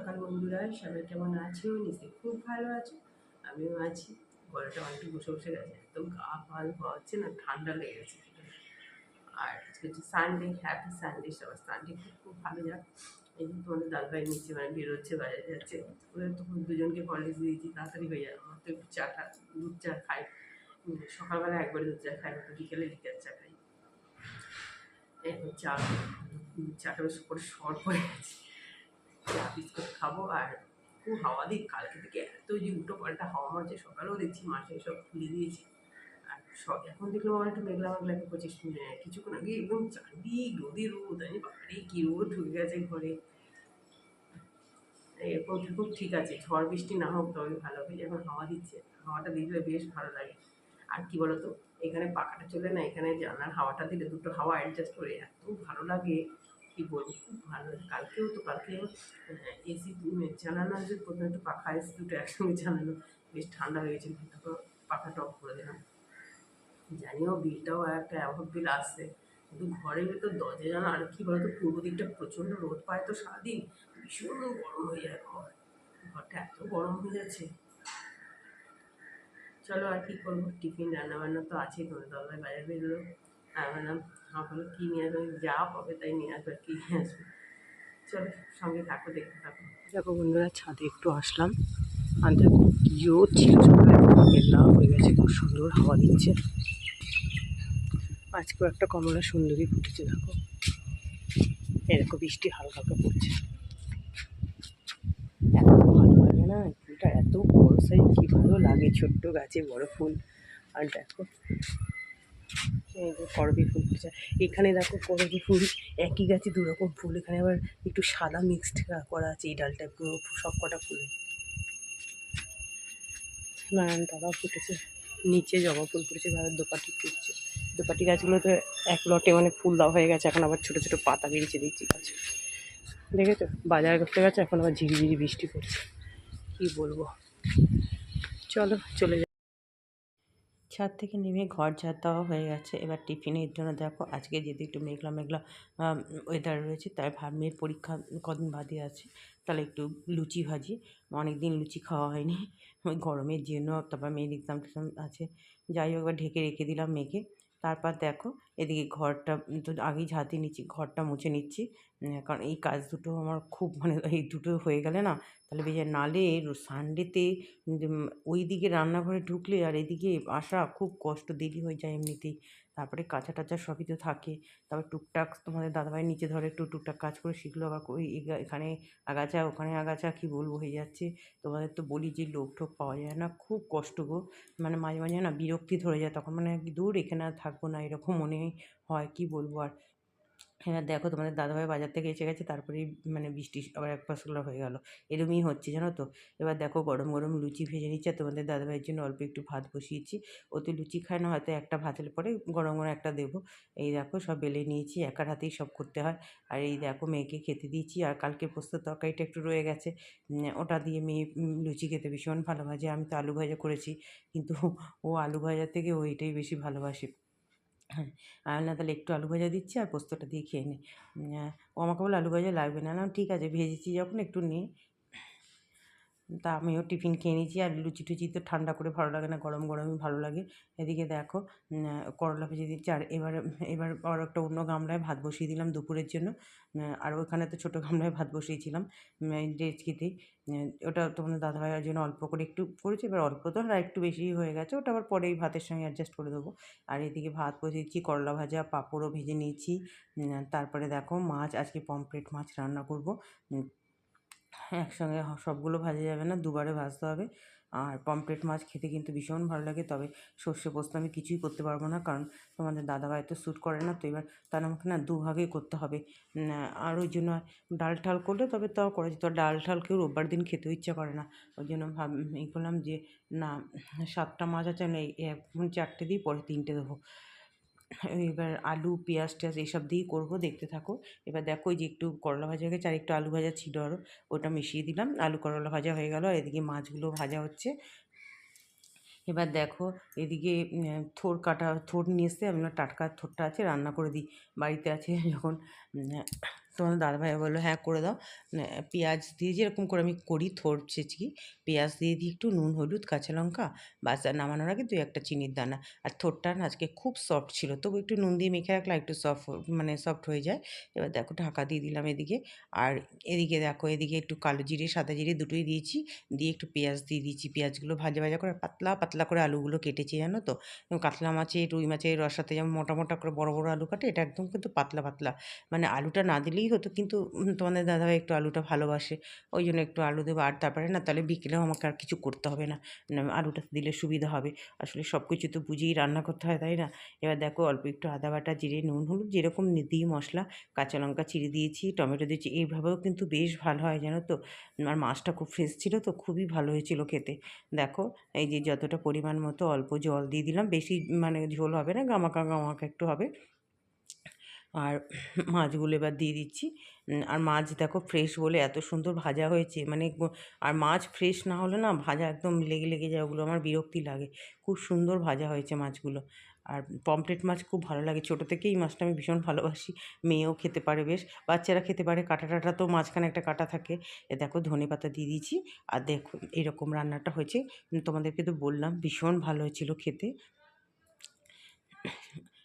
সকাল বন্ধুরা, সবাই কেমন আছো? নিশ্চয়ই খুব ভালো আছো। আমিও আছি। গলাটা অনেকটু বসে বসে গেছে, একদম গা ভাল হওয়া হচ্ছে না, ঠান্ডা লেগে গেছে। আর আজকে হচ্ছে সানডে, হ্যাপি সানডে। সবার সানডে খুব খুব ভালো যাক। এই যে তোমাদের দাদাভাই নিচে মানে বেরোচ্ছে, বাইরে যাচ্ছে। ওদের তখন দুজনকে কলেজ দিয়েছি, তাড়াতাড়ি হয়ে যাবে। আমার তো একটু চাটা, দুধ চা খাই। সকালবেলা একবারে দুধ চা খাই, তো বিকেলে লিকার চা খাই। এখন চাটা বেশ করে শর্ট হয়ে গেছে। চা বিস্কুট খাবো। আর খুব হাওয়া দিক, কালকে থেকে এত যে উল্টো পাল্টা হাওয়া মারছে, সকালেও দেখছি মাঠে সব খুলে দিয়েছি। আর এখন দেখলাম আমার একটু মেঘলা মেঘলা করছে, কিছুক্ষণ আগে একদম চারদিক রোদে রোদ। আমি বাড়ি কি রোদ ঢুকে গেছে ঘরে। এরপর খুব ঠিক আছে, ঝড় বৃষ্টি না হোক তবে ভালো হবে। যখন হাওয়া দিচ্ছে, হাওয়াটা দিলে বেশ ভালো লাগে। আর কি বলতো, এখানে পাখাটা চলে না, এখানে জানলার হাওয়াটা দিলে দুটো হাওয়া অ্যাডজাস্ট করে এত ভালো লাগে, কি বলবো, খুব ভালো লাগে। কালকে এসি চালানো আছে, প্রথমে একটু পাখা এসি দুটো একসঙ্গে চালানো, বেশ ঠান্ডা হয়ে গেছে। তারপর পাখাটা অফ করে দিলাম। জানিও বিলটাও একটা অ্যাভব বিল আসছে, কিন্তু ঘরের ভেতর দরজা জানা। আর কি বলতো, পূর্ব দিকটা প্রচণ্ড রোদ পায় তো সারাদিন, ভীষণ গরম হয়ে যায় ঘরটা এত গরম হয়ে যাচ্ছে। চলো আর কি করবো, টিফিন রান্নাবান্না তো আছেই। তোমার দাদাভাই বাইরে বেরোলো, আর বললাম আমার কী নিয়ে আসবে, যা পাবে তাই নিয়ে আসবে, আর কী নিয়ে আসবে। চলো সঙ্গে থাকো, দেখতে থাকো। দেখো বন্ধুরা, ছাদে একটু আসলাম। আর দেখো কি রোদ ছিল সকালে, মেঘলা হয়ে গেছে, খুব সুন্দর হাওয়া দিচ্ছে। আজকেও একটা কমলা সুন্দরী ফুটেছে, দেখো এরকম বৃষ্টি হালকা হালকা পড়ছে। এত ভালো লাগে না ফুলটা, এত বড় সাইজ, কি ভালো লাগে, ছোট্ট গাছে বড় ফুল। আর দেখো এই যে করবী ফুল ফুটেছে। এখানে দেখো করবী ফুল, একই গাছে দুরকম ফুল। এখানে আবার একটু সাদা মিক্সড করা আছে এই ডালটায়, পুরো সব কটা ফুলে। নারায়ণ দাদাও ফুটেছে, নিচে জবা ফুল ফুটেছে, ঘরের দোপাটি ফুটছে। দোপাটি গাছগুলোতে এক লটে মানে ফুল দেওয়া হয়ে গেছে, এখন আবার ছোটো ছোটো পাতা বেরিয়েছে দেখছি গাছে। দেখেছো, বাজার করতে গেছে, এখন আবার ঝিরিঝিরি বৃষ্টি পড়ছে। কি বলবো, চলো চলে যাই। ছাদ থেকে নেমে ঘর ঝাড় দেওয়া হয়ে গেছে। এবার টিফিনের জন্য দেখো, আজকে যেহেতু একটু মেঘলা মেঘলা ওয়েদার রয়েছে, তাই মেয়ের পরীক্ষা কদিন বাদে আছে, তাহলে একটু লুচি ভাজি। অনেক দিন লুচি খাওয়া হয়নি ওই গরমের জন্য, তারপর মেয়ের এক্সাম টেক্সাম আছে। যাই হোক, এবার ঢেকে রেখে দিলাম মেয়েকে। তারপর দেখো এদিকে ঘরটা তো আগেই ঝাঁতে নিচ্ছি, ঘরটা মুছে নিচ্ছি। কারণ এই কাজ দুটো আমার খুব মানে এই দুটো হয়ে গেলে না, তাহলে বেজে নালে সানডেতে ওই দিকে রান্নাঘরে ঢুকলে আর এদিকে আসা খুব কষ্ট, দেরি হয়ে যায় এমনিতেই। তারপরে কাঁচা টাচা সবই তো থাকে। তারপর টুকটাক তোমাদের দাদাভাই নিচে ধরে একটু টুকটাক কাজ করে, সেগুলো আবার ওই এখানে আগাছা ওখানে আগাছা, কী বলবো, হয়ে যাচ্ছে। তোমাদের তো বলি যে লোক টোক পাওয়া যায় না, খুব কষ্ট গো। মানে মাঝে মাঝে না বিরক্তি ধরে যায়, তখন মানে দূর এখানে আর থাকবো না এরকম মনে হয়, কি বলবো আর। হ্যাঁ দেখো, তোমাদের দাদাভাই বাজার থেকে এসে গেছে, তারপরেই মানে বৃষ্টি আবার এক পাশলা হয়ে গেল, এরমই হচ্ছে জানো তো। এবার দেখো গরম গরম লুচি ভেজে নিচ্ছে, আর তোমাদের দাদাভাইয়ের জন্য অল্প একটু ভাত বসিয়েছি। ও তো লুচি খায় না, হয়তো একটা ভাত হলে পরে গরম গরম একটা দেবো। এই দেখো সব বেলে নিয়েছি, একার হাতেই সব করতে হয়। আর এই দেখো মেয়েকে খেতে দিয়েছি। আর কালকে পোস্তের তরকারিটা একটু রয়ে গেছে, ওটা দিয়ে মেয়ে লুচি খেতে ভীষণ ভালোবাসে। আমি তো আলু ভাজা করেছি, কিন্তু ও আলু ভাজা থেকে ও এটাই বেশি ভালোবাসে। হ্যাঁ, আমি না তাহলে একটু আলু ভাজা দিচ্ছি আর পোস্তটা দিয়ে খেয়ে নে। ও আমাকে বললো আলু ভাজা লাগবে না, না ঠিক আছে, ভেজেছি যখন একটু নে। তা আমিও টিফিন খেয়ে নিয়েছি। আর লুচি টুচি তো ঠান্ডা করে ভালো লাগে না, গরম গরমই ভালো লাগে। এদিকে দেখো করলা ভেজে দিচ্ছি। আর এবার আর একটা অন্য গামলায় ভাত বসিয়ে দিলাম দুপুরের জন্য। আর ওখানে তো ছোটো গামলায় ভাত বসিয়েছিলাম ডেচকিতেই। ওটা তোমাদের দাদাভাইয়ের জন্য অল্প করে একটু করেছি, এবার অল্প তো আর একটু বেশিই হয়ে গেছে, ওটা আবার পরেই ভাতের সঙ্গে অ্যাডজাস্ট করে দেবো। আর এদিকে ভাত বসিয়েছি, করলা ভাজা, পাঁপড়ও ভেজে নিয়েছি। তারপরে দেখো মাছ, আজকে পমফ্রেট মাছ রান্না করবো। একসঙ্গে সবগুলো ভাজা যাবে না, দুবারে ভাজতে হবে। আর পমফ্রেট মাছ খেতে কিন্তু ভীষণ ভালো লাগে, তবে সর্ষে পোস্ত আমি কিছুই করতে পারবো না, কারণ তোমাদের দাদাভাই তো শ্যুট করে না, তো এবার তাহলে আমাকে না দুভাগেই করতে হবে। আর ওই জন্য ডাল ঠাল করলে তবে তাও করা যেত, ডাল ঠাল কেউ রোববার দিন খেতেও ইচ্ছা করে না। ওই জন্য এই করলাম যে না, 7টা মাছ আছে না, এখন 4টে দিই, পরে 3টে দেবো। এবার আলু পেঁয়াজ টেয়াজ এইসব দিয়েই করবো, দেখতে থাকো। এবার দেখো ওই যে একটু করলা ভাজা হয়ে গেছে, আর একটু আলু ভাজা ছিল আরও, ওটা মিশিয়ে দিলাম। আলু করলা ভাজা হয়ে গেল, আর এদিকে মাছগুলো ভাজা হচ্ছে। এবার দেখো এদিকে থোড় নিয়ে এসছে, আমি টাটকা থোড়টা আছে, রান্না করে দিই, বাড়িতে আছে যখন তোমাদের দাদাভাই বললো হ্যাঁ করে দাও। পেঁয়াজ দিয়ে যেরকম করে আমি করি থোড় ছেঁচকি, পেঁয়াজ দিয়ে দিই একটু, নুন হলুদ কাঁচা লঙ্কা, বাস আর নামানোর আগে 2-1টা চিনির দানা। আর থোড়টা না আজকে খুব সফট ছিল, তবু একটু নুন দিয়ে মেখে রাখলে একটু মানে সফট হয়ে যায়। এবার দেখো ঢাকা দিয়ে দিলাম এদিকে। আর এদিকে দেখো, এদিকে একটু কালো জিরে সাদা জিরে দুটোই দিয়েছি, দিয়ে একটু পেঁয়াজ দিয়ে দিয়েছি। পেঁয়াজগুলো ভাজা ভাজা করে পাতলা পাতলা করে আলুগুলো কেটেছি জানো তো। কাতলা মাছের রুই মাছের রসাতে যেমন মোটা মোটা করে বড় বড় আলু কাটে, এটা একদম কিন্তু পাতলা পাতলা। মানে আলুটা না দিলেই হতো, কিন্তু তোমাদের দাদাভাই একটু আলুটা ভালোবাসে, ওই জন্য একটু আলু দেবো। আর তারপরে না তাহলে বিকেলেও আমাকে আর কিছু করতে হবে না, আলুটা দিলে সুবিধা হবে। আসলে সব কিছু তো বুঝেই রান্না করতে হয়, তাই না? এবার দেখো অল্প একটু আদা বাটা, জিরে, নুন হলুদ যেরকম দিই মশলা, কাঁচা লঙ্কা চিড়ে দিয়েছি, টমেটো দিয়েছি। এইভাবেও কিন্তু বেশ ভালো হয় জানো তো। আর মাছটা খুব ফ্রেশ ছিল তো, খুবই ভালো হয়েছিল খেতে। দেখো এই যে যতটা পরিমাণ মতো অল্প জল দিয়ে দিলাম, বেশি মানে ঝোল হবে না, গামাকা গামাকা একটু হবে। আর মাছগুলো এবার দিয়ে দিচ্ছি। আর মাছ দেখো ফ্রেশ বলে এত সুন্দর ভাজা হয়েছে, মানে আর মাছ ফ্রেশ না হলে না ভাজা একদম লেগে লেগে যায়, ওগুলো আমার বিরক্তি লাগে। খুব সুন্দর ভাজা হয়েছে মাছগুলো। আর পমফ্রেট মাছ খুব ভালো লাগে, ছোটো থেকেই এই মাছটা আমি ভীষণ ভালোবাসি। মেয়েও খেতে পারে বেশ, বাচ্চারা খেতে পারে। কাঁটা টাটা তো মাঝখানে একটা কাঁটা থাকে। দেখো ধনেপাতা দিয়ে দিয়েছি। আর দেখো এরকম রান্নাটা হয়েছে, তোমাদেরকে তো বললাম ভীষণ ভালো হয়েছিল খেতে।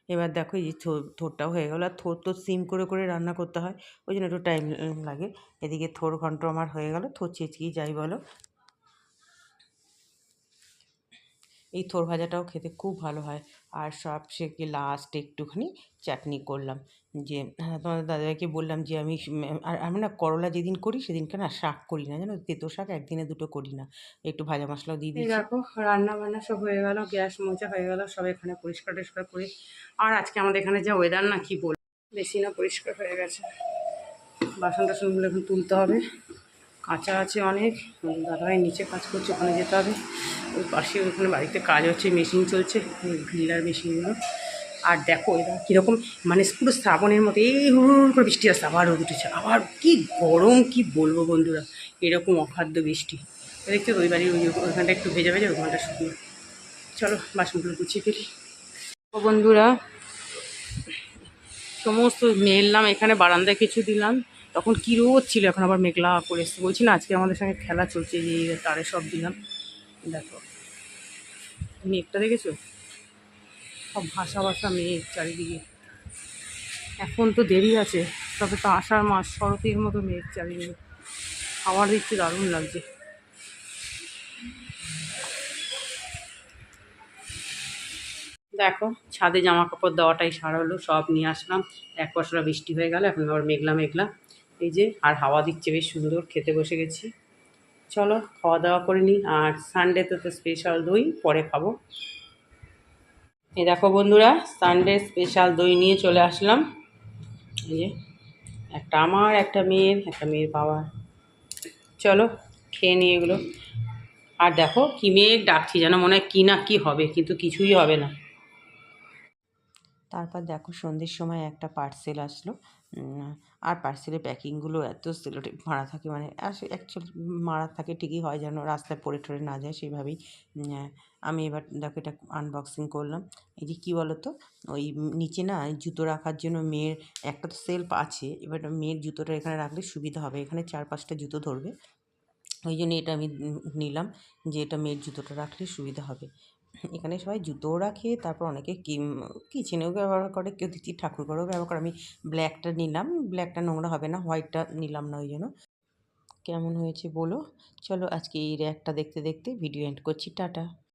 এবার দেখো এই যে থোড়টাও হয়ে গেলো। আর থোড় তো সিম করে করে রান্না করতে হয়, ওই জন্য একটু টাইম লাগে। এদিকে থোড় ঘন্ট আমার হয়ে গেল, থোড় চেঁচকি যাই বলো। এই থোড় ভাজাটাও খেতে খুব ভালো হয়। আর সব শেষে লাস্টে একটুখানি চাটনি করলাম। যে হ্যাঁ, তোমাদের দাদাভাইকে বললাম যে আর আমি না করলা যেদিন করি সেদিনকে না শাক করি না জানো, তেঁতো শাক একদিনে দুটো করি না। একটু ভাজা মশলাও দিয়ে দিয়েছি। দেখো রান্না বান্না সব হয়ে গেল, গ্যাস মোছা হয়ে গেল, সব এখানে পরিষ্কার টরিষ্কার করি। আর আজকে আমাদের এখানে যা ওয়েদার না কি বল, বেশি না পরিষ্কার হয়ে গেছে। বাসন টাসনগুলো এখন তুলতে হবে, কাঁচা আছে অনেক। দাদাভাই নিচে কাজ করছে, ওখানে যেতে হবে। ওই পাশে ওখানে বাড়িতে কাজ হচ্ছে, মেশিন চলছে, গ্রিলার মেশিনগুলো। আর দেখো এবার কীরকম, মানে পুরো শ্রাবণের মতো এই হুড় করে বৃষ্টি আসছে, আবার রোদ উঠেছে, আবার কি গরম কি বলবো বন্ধুরা, এরকম অখাদ্য বৃষ্টি। দেখছো ওই বাড়ির ওইখানটা একটু ভেজা ভেজা, ওখানটা শুকনো। চলো বাসনগুলো গুছিয়ে ফেলি। ও বন্ধুরা, সমস্ত মেললাম এখানে, বারান্দায় কিছু দিলাম, তখন কী রোদ ছিল, এখন আবার মেঘলা করে এসছে। বলছি না আজকে আমাদের সঙ্গে খেলা চলছে, যে তারে সব দিলাম। দেখো মেঘটা দেখেছো, সব ভাসা ভাসা মেঘ চারিদিকে। এখন তো দেরি আছে, তবে তো আষাঢ় মাস, শরতের মতো মেঘ চারিদিকে। আমার দেখতে দারুণ লাগছে। দেখো ছাদে জামা কাপড় দেওয়াটাই সারা হলো, সব নিয়ে আসলাম। এক পশলা বৃষ্টি হয়ে গেল, এখন আবার মেঘলা মেঘলা। এই যে আর হাওয়া দিচ্ছে বেশ সুন্দর, খেতে বসে গেছি। চলো খাওয়া দাওয়া করে নিই। আর সানডেতে তো স্পেশাল দই, পরে খাবো। এই দেখো বন্ধুরা, সানডে স্পেশাল দই নিয়ে চলে আসলাম। এই যে একটা আমার, একটা মেয়ের, একটা মেয়ের বাবার। চলো খেয়ে নিই এগুলো। আর দেখো কি মেঘ ডাকছি যেন, মনে হয় কী না কী হবে, কিন্তু কিছুই হবে না। তারপর দেখো সন্ধ্যের সময় একটা পার্সেল আসলো। আর পার্সেলের প্যাকিংগুলো এত সেলোটেপ মারা থাকে, মানে অ্যাকচুয়ালি মারা থাকে ঠিকই হয় যেন রাস্তায় পড়ে টরে না যায় সেইভাবেই। আমি এবার দেখো এটা আনবক্সিং করলাম। এই যে কী বলো তো, ওই নিচে না জুতো রাখার জন্য মেয়ের একটা তো সেলফ আছে, এবার মেয়ের জুতোটা এখানে রাখলে সুবিধা হবে, এখানে 4-5টা জুতো ধরবে। ওই জন্য এটা আমি নিলাম, যে এটা মেয়ের জুতোটা রাখলে সুবিধা হবে। এখানে সবাই জুতোও রাখে, তারপর অনেকে কিচেনেও ব্যবহার করে, কেউ দেখছি ঠাকুর ঘরেও ব্যবহার করে। আমি ব্ল্যাকটা নিলাম, ব্ল্যাকটা নোংরা হবে না, হোয়াইটটা নিলাম না ওই জন্য। কেমন হয়েছে বলো। চলো আজকে এই র্যাকটা দেখতে দেখতে ভিডিও এন্ড করছি, টাটা।